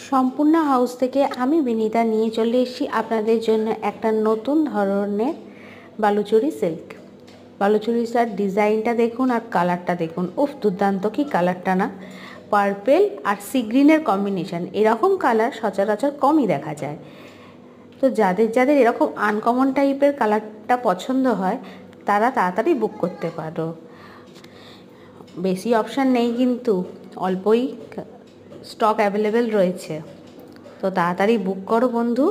সম্পূর্ণ হাউস থেকে আমি বিনীতা নিয়ে চলে এসেছি আপনাদের জন্য একটা নতুন ধরনের বালুচরী সিল্ক। বালুচরীটার ডিজাইনটা দেখুন আর কালারটা দেখুন, উফ দুর্দান্ত! কি কালারটা না, পার্পেল আর সি গ্রিনের কম্বিনেশন। এরকম কালার সচরাচর কমই দেখা যায়। তো যাদের যাদের এরকম আনকমন টাইপের কালারটা পছন্দ হয় তারা তাড়াতাড়ি বুক করতে পারো। বেশি অপশান নেই কিন্তু অল্পই স্টক অ্যাভেলেবেল রয়েছে, তো তাড়াতাড়ি বুক করো বন্ধু।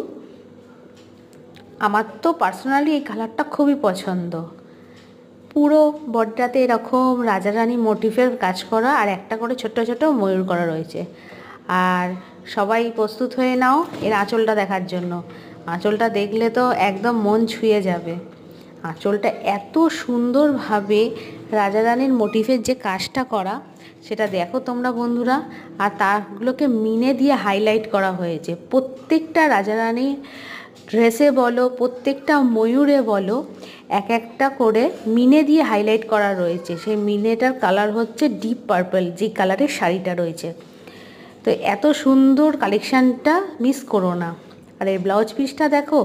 আমার তো পার্সোনালি এই কালারটা খুবই পছন্দ। পুরো বডিটাতে এরকম রাজা রানী মোটিফের কাজ করা আর একটা করে ছোট ছোট ময়ূর করা রয়েছে। আর সবাই প্রস্তুত হয়ে নাও এর আঁচলটা দেখার জন্য। আঁচলটা দেখলে তো একদম মন ছুঁয়ে যাবে। আঁচলটা এত সুন্দরভাবে রাজা রানীর মোটিফের যে কাজটা করা সেটা দেখো তোমরা বন্ধুরা। আর তারগুলোকে মিনে দিয়ে হাইলাইট করা হয়েছে। প্রত্যেকটা রাজা রানীর ড্রেসে বলো, প্রত্যেকটা ময়ূরে বলো, এক একটা করে মিনে দিয়ে হাইলাইট করা রয়েছে। সেই মিনেটার কালার হচ্ছে ডিপ পার্পল, যে কালারের শাড়িটা রয়েছে। তো এত সুন্দর কালেকশানটা মিস করো না। আর এই ব্লাউজ পিসটা দেখো,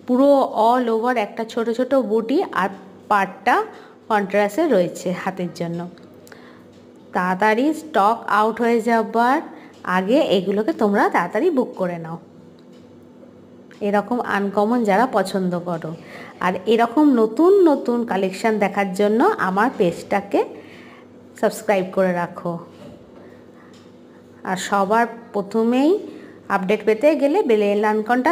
পুরো অল ওভার একটা ছোট ছোট বুটি আর পাটটা কন্ট্রাস্টে রয়েছে হাতের জন্য। তাড়াতাড়ি স্টক আউট হয়ে যাবার আগে এগুলোকে তোমরা তাড়াতাড়ি বুক করে নাও। এরকম আনকমন যারা পছন্দ করো আর এরকম নতুন নতুন কালেকশান দেখার জন্য আমার পেজটাকে সাবস্ক্রাইব করে রাখো। আর সবার প্রথমেই আপডেট পেতে গেলে বেল আইকনটা